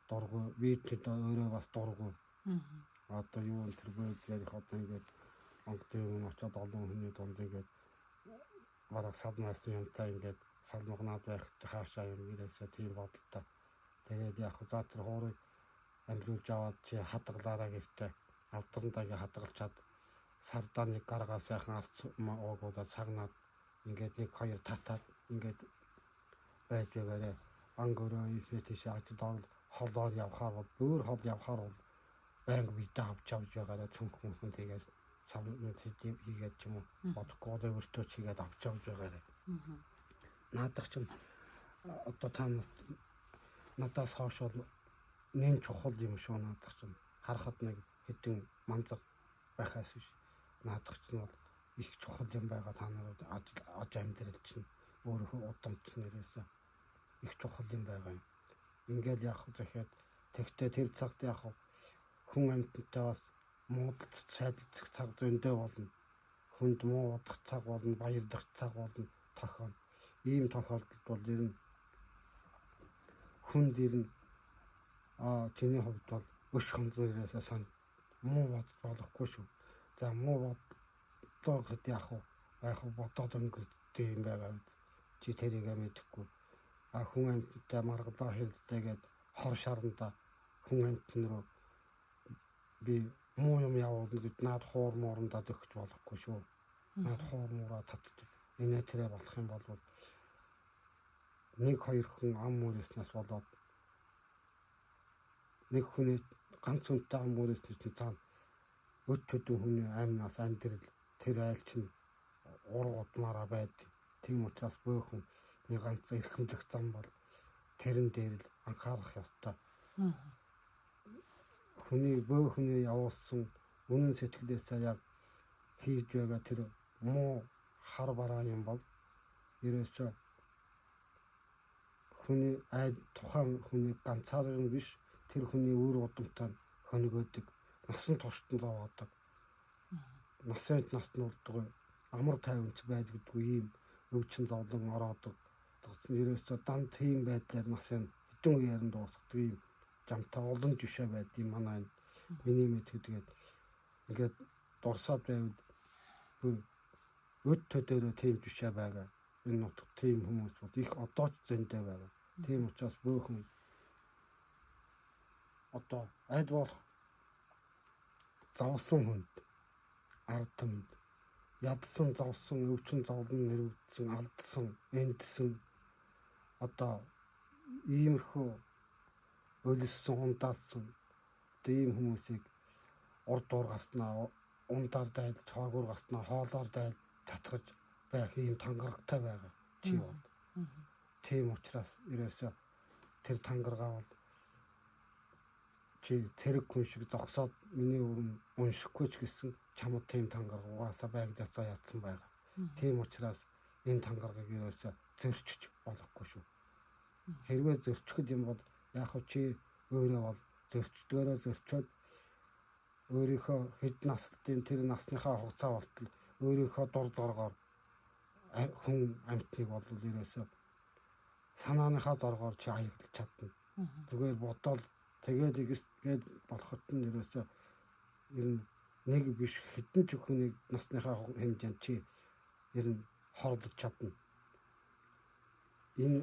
дургу видео өөрөө бас дургу одоо юу энэ төр бод ярих одоо ингээд онгод юм очоод олон хүний дунд ингээд бараг салмаасан юмтай ингээд салмагнаад байх хаашаа юм ирээсээ тийм бодолтой. Тэгээд яг за тэр хуурыг амжилуулж аваад чи хадгалаараа гэртээ авдрандаа ингээд хадгалчаад сардаа нэг гаргаа сайхан арц уугуудаа цагнаад ингээд 1-2 татаад ингээд байж байгаарэ анги өрөө ийшээ тийшээ ажид орол холоор явхаар бол бүр хол явхаар бол байнга бидээ авч явж байгаарэ цүнх хүн тэгээд савны сэдив хийгээд ч юм уу бодохгүй өөртөө чигээд авч явж байгаарэ. Наадах чинь одоо та надаас хойш бол нэн чухал юм шүү наадах чинь харахад нэг хэдэн манзаг байхаас биш наадах чинь бол их чухал юм байгаа та нарууд аж амьдрал чинь өөрөө удамт нэрээсээ их чухал юм байгаа юм. Ингээд яах вэ гэхэд тэгтээ тэр цагт яах вэ хүн амьтантай бас муудалд сайдалцах цаг зөндөө болно. Хүнд муу удах цаг болно, баярлах цаг болно тохиолно. Ийм тохиолдолд бол ер нь хүнд ер нь чиний хувьд бол өш хонцон ирээсээ сан муу бод болохгүй шүү. За муу бодлоо хэд яах вэ? Яг бодоод өнгөрдөг юм байгаа үед чи тэрийг мэдэхгүй. Хүн амьтантай маргалаа хэрэлдээгээд хор шаранда хүн амьтан руу би муу юм явуулна гэд наад хуур моорондоо өгч болохгүй шүү. Наад хуур муураа татчих. Инээ тэрэ болох юм бол 1-2 хүн ам мөрөөснөөс болоод нэг хүний ганц хүнтэй ам мөрөөснөс чинь цаана өд төдөө хүний амнаас амьдрал тэр айл чинь ураг удмаараа байдаг. Тийм учраас бөөхөн нэг ганц эрхэмлэх зам бол тэрэн дээр л анхаарах ёстой. Хүний бөөхний явуулсан үнэн сэтгэлээсээ яг хийж байгаа тэр муу хар бараа юм бол ерөөсөө хүний тухайн хүний ганцаараа биш тэр хүний үр удамтай хоногөөдөг насан туршид лаваадаг насанд нартнуулдаг амар тайванч байдаггүй ийм өвчин зовлон ороодог ерөөсөө дан тийм байдлаар насын хэдэн үеэр нь дуусгадаг ийм жамтай олон жишээ байдгийг манай миний мэд хэдгээд ингээд дурсаад байвал бүр өд төдөрөө тийм жишээ байгаа. Энэ нутаг тийм хүмүүс их одоо ч зөндөө байгаа. Тийм учраас бөөхөн одоо айд болох зовсон хүнд ард түмэнд ядсан зовсон өвчин зовлон нэрвэгдсэн алдсан эндсэн одоо иймэрхүү өлссөн ундаасан тийм хүмүүсийг урд дуур гарснаа ундаар дайлж хаагуур гарснаа хоолоор дайлж татгаж байх ийм тангарагтай байгаа чи бол. Тийм учраас ерөөсөө тэр тангаргаа бол чи тэрэг хүн шиг зогсоод миний өрн уншихгүй ч гэсэн чамд тийм тангараг угаасаа байгдаасаа ядсан байгаа. Тийм учраас энэ тангарагыг ерөөсөө зөрчиж болохгүй шүү. Хэрвээ зөрчихөд юм бол яг хөө чи өөрөө бол зөрчдгөөрөө зөрчөөд өөрийнхөө хэд наслтын тэр насныхаа хугацаа болтол өөрийнхөө дур зоргоор хүн амьтныг бол ерөөсөө санааныхаа зоргоор чи аяглаж чадна. Зүгээр бодоод тэгээд игээд болоход нь ерөөсөө ер нь нэг биш хэдэн ч хүнийг насныхаа хэмжээнд чи ер нь хорлож чадна. Энэ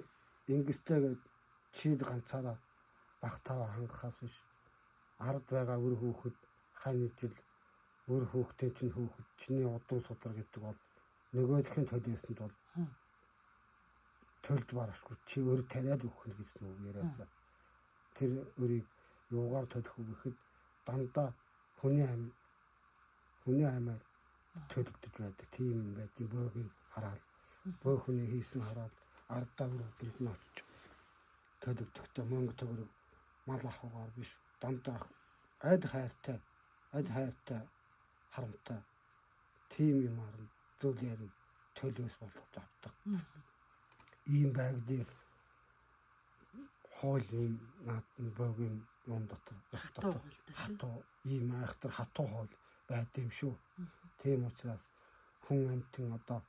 ингэстэйгээ чи ганцаараа багтаава хангахаас биш ард байгаа өр хөөхөд хань ижил өр хөөхтэн чинь хөөхөд чиний удам судар гэдэг бол нөгөөхөн төлөөсөнд бол төлж барахгүй чи өр тариад өгөх нь гэсэн үг яриасаа тэр өрийг юугаар төлөх үг гэхэд дандаа хүний аймаар төлөгдөж байдаг тийм юм байдаг бөөгийг хараад бөө хүний хийсэн хараад ардаа өрөвдөнд нь очиж төлөгдөхдөө мөнгө төгрөг мал ахугаар биш дандаа айд хайртай харамтай тийм юмар зүйлээр төлөөс болгож авдаг. Ийм байгалийн хуулийн наадны бөөгийн юм дотор хатуу ийм айхтар хатуу хоол байд юм шүү. Тийм учраас хүн амтэн одоо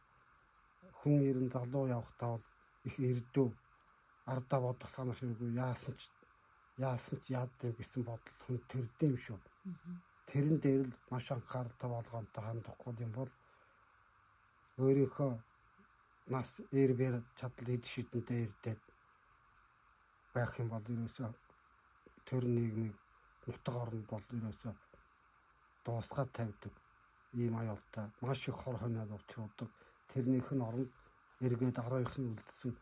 хүн ерэн залуу явахдаа бол их эрдүү ардаа бодлохоох юмгүй яасан ч яад юм гэсэн бодол хүн төрдөм шүү. Тэрэн дээр л маш анхааралтай болгоомтой хандахгүй юм бол өөрийнхөө нас эрбэр чадал эд шидэнтэй ирдээд байх юм бол ерөөсөө төр нийгмийг нутаг оронд бол ерөөсөө дуусгаад тавьдаг ийм аюултай маш их хор хоноод учруулдаг. Тэрнийх нь оронд эргээд 12-х нь үлдсэн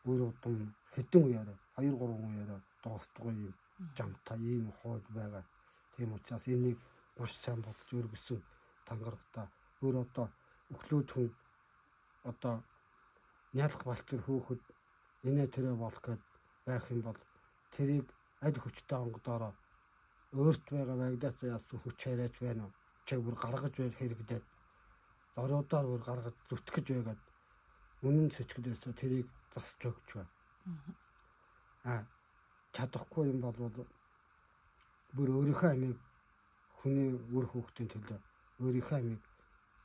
өөр удам хэдэн үеэрээ 2-3 үеэрээ дуустдаг ийм жамтай ийм хойд байгаа. Тийм учраас энийг маш сайн бодож өргөсөн тангарагтаа өөр одоо өглөөд хүн одоо нялх балчир хөөхөд инээ тэрэ болох гэд байх юм бол тэрийг аль хүчтэй онгодороо өөрт байгаа вагдаас яасан хүч яриач байна уу? Чиг бүр гаргаж байх хэрэгдээд зориудаар бүр гаргаж зүтгэж байгаад үнэн цэцгэлээсээ тэрийг засч өгч байна. Чадахгүй юм бол бүр өөрийнхөө амийг хүний үр хүүхдийн төлөө өөрийнхөө амийг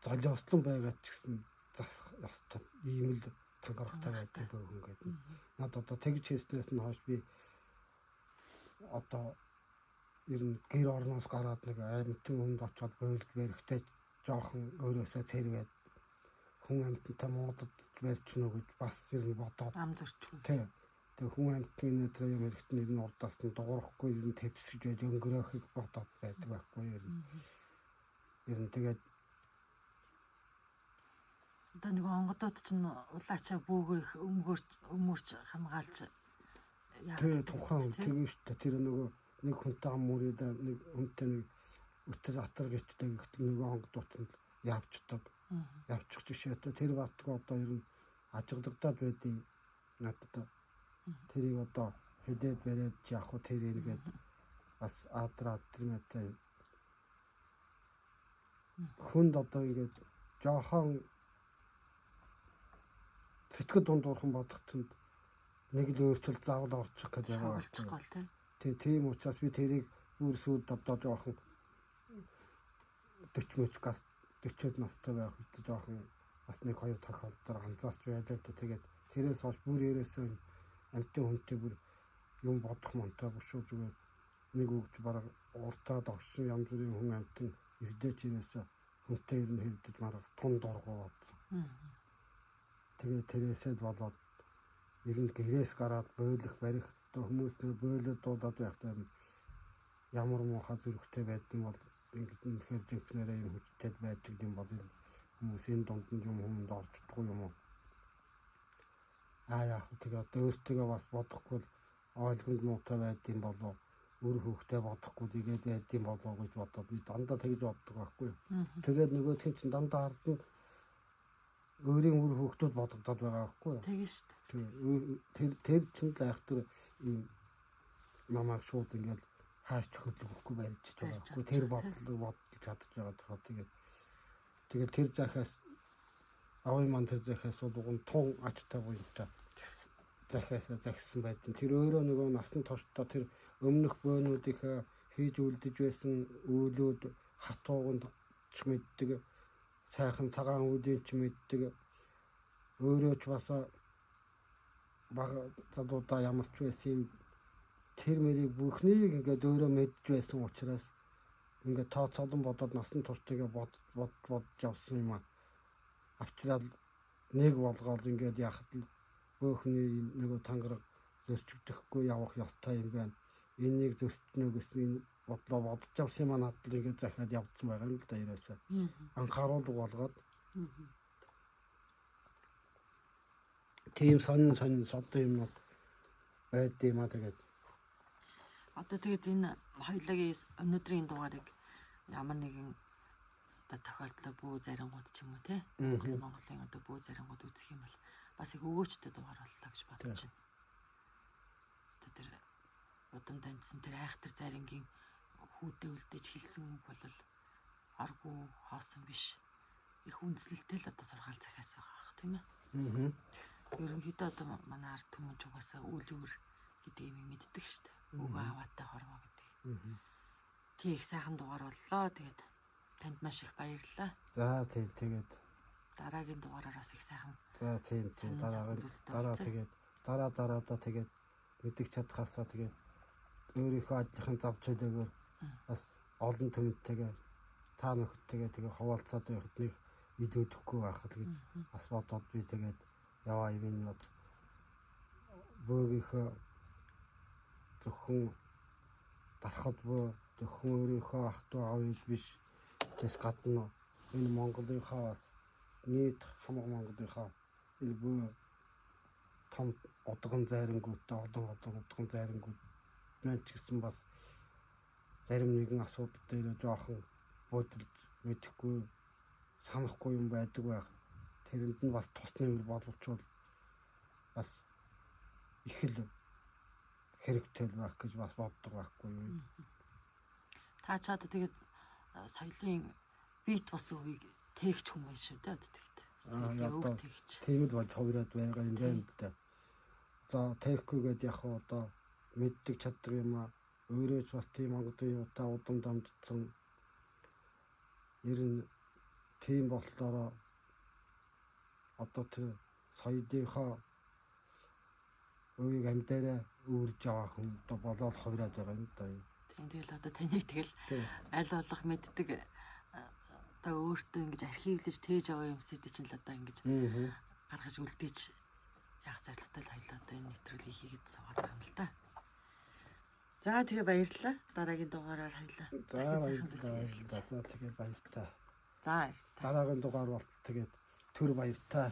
золиослон байгаад ч гэсэн засах ёстой. Ийм л тангарагтай байдаг хүн гэдэг. Над одоо тэгж хийснээс нь хойш би одоо ер нь гэр орноос гараад нэг амьтан хүнд очиод бойлд барихтай жоохон өөрөөсөө цэрвээд хүн амьтантай муудад барьч нү гэж бас ер нь бодоод ам зөрчгүй. Тэгээ хүн амьтны өдрөө юм хэрэгтний ер нь урдаас нь дуурахгүй ер нь төвсгэж байж өнгөрөөхийг бодоод байдаг байхгүй ер нь. Ер нь тэгээд одоо нэг онгодод чинь улаачаа бөөгөө их өмөрч хамгаалж тэгээ тухайн тэгээ шүү дээ. Тэр нөгөө нэг хүнтэй ам мөрөдөө нэг хүнтэй нэг өтөр атар гэжтэй гэхтэл нөгөө онгодууд явчихдаг. Явчих жишээтэй тэр бартгаа одоо ер нь ажиглагдаад байдیں۔ Надад тэрийг одоо хэдээд бариад яах вэ тэр эргээд бас аадраад тэрмэтэй хүнд одоо ингээд жоохон сэтгэл дундуурхан бодохтод нэг л өөрчлөлт заавал орчих гэж байгаа болчихгоо тийм учраас би тэрийг өөрсөд одоо жоохон 40-40 настай байх үед жоохон бас нэг хоёр тохиолдолд анзаарч байлаа та тэгээд тэрээс хойш бүр ерөөсөө амтын хүнтэй бүр юм бодох монтой бушуу зүгээр нэг өгч бараг уртаад огшин янз бүрийн хүн амтан ирдэж ерөөсөө хүнтэй ер нь хэлдэж марга тун дургууд. Тэгээд тэрээсээ болоод ер нь гэрээс гараад бойлох барих хүмүүс нөө бойлоод дуудаад байхдаа ямар муухай зүрхтэй байдсан бол ингэж үнэхээр жинхнэрээ юм хүчтэй байдаг юм бол хүмүүсийн дунд нь юм хүнд орчдгүй юм уу? Яах вэ тэгээд өөртөө бас бодохгүй ойлгомж муутай байдсан болов өөр хүүхдээ бодохгүй тэгээд байдсан болов гэж бодоод би дандаа тэгж боддог байхгүй. Тэгээд нөгөөдхийн чинь дандаа хардна өөрийн үр хүүхдүүд бодогдоод байгаа байхгүй. Тэгээ шүү дээ. Тэр чинь л айхтар ийм намайг шууд ингээд хааш хөдөлгөхгүй барьж байгаа байхгүй. Тэр бодлого бодож чадж байгаа тохиол тэгээд тэр захаас авын ман тэр захаас бол тун ачтай буянтай захаас загсан байдэн. Тэр өөрөө нөгөө насан туршдаа тэр өмнөх бөөнүүдийг хийж үлдэж байсан үйлүүд хатууганд ч мэддэг сайхан цагаан үүдийн ч мэддэг өөрөө ч бас бага задуудаа ямар ч байсан тэр мэрийг бүхнийг ингээд өөрөө мэдж байсан учраас ингээд тооцоолон бодоод насан туршдаа бодож явсан юм а авчраад нэг болгоод ингээд яхад л өөхний нөгөө тангараг зөрчигдөхгүй явах ёстой юм байна. Энийг зөрчнө гэсэн бодлоо бодож авсан юм а надад ингээд захиад явцсан байгаа юм л да ерөөсөө. Анхааруулга болгоод тийм сонин содон юм байд юм а тэгээд. Одоо тэгээд энэ хоёулагийн өнөөдрийн дугаарыг ямар нэгэн одоо тохиолдлоо бүү зарингууд ч юм уу те Монголын одоо бүү зарингууд үзэх юм бол бас их өвөөчтэй дугаар боллоо гэж бодож байна. Одоо тэр удам дамжсан тэр айхтар зарингийн хүүдээ үлдээж хэлсэн үг бол аргу хоосон биш. Их үндэслэлтэй л одоо сургаал захиас байгаа ах тийм ээ. Ерөнхийдөө одоо манай ард түмэнч угаасаа үлүүр гэдэг юм мэддэг шүү дээ. Өгөө аваатай хорвоо гэдэг. Тийг сайхан дугаар боллоо. Тэгээд танд маш их баярлалаа. За тэгээд дараагийн дугаараас их сайхан. За тийм дараадаа тэгээд мэддэг чадхаасаа тэгээд өөрийнхөө ажлын зав чөлөөгөөр бас олон түмэнтэйгээ та нөхдөдөө тэгээ хуваалцаад байхад нэг илүүдэхгүй байхад гэж бас бодоод би тэгээд яваа юм нь бөөгийнхөө зөвхөн дарахад бөө зөвхөн өөрийнхөө ах トゥ аавыг биш тэс гадна энэ Монголынхаа бас нийт хамаг Монголынхаа энэ бөө том одгон зайрангуудтай одгон зайрангууд маань ч гэсэн бас зарим нэгэн асуудал дээр жоохон бодолж мэдэхгүй санахгүй юм байдаг байх. Тэрэнд нь бас тусны үйл боловчвол бас их л хэрэгтэй байх гэж бас боддог байхгүй юу. Та чад тэгээд соёлын бит бос үгийг тээгч хүмүүс шүү дээ тэгэд. Соёлын үг тээгч. Тийм л болж хувираад байгаа юм байна л да. За тээгхгүйгээд яг одоо мэддэг чаддаг юм а өөрөө ч бас тийм онгодын юутай удан дамжсан ер нь тийм болохоор одоо тэр соёлынхаа үеийг амьдаараа өөрж аваа хүн одоо болоод хувираад байгаа юм да. Тийм тэгэл одоо таныг тэгэл аль болох мэддэг одоо өөртөө ингэж архивлж тээж аваа юмсэд чинь л одоо ингэж гаргаж үлдээж яг зорилготой л хоёлоо одоо энэ нэвтрүүлгийг хийгээд суугаад байгаа юм л да. За тэгээ баярлалаа. Дараагийн дугаараар хоёлаа. За баярлалаа. За тэгээ баяртай. За баяртай. Дараагийн дугаар бол тэгээд төр баяртай.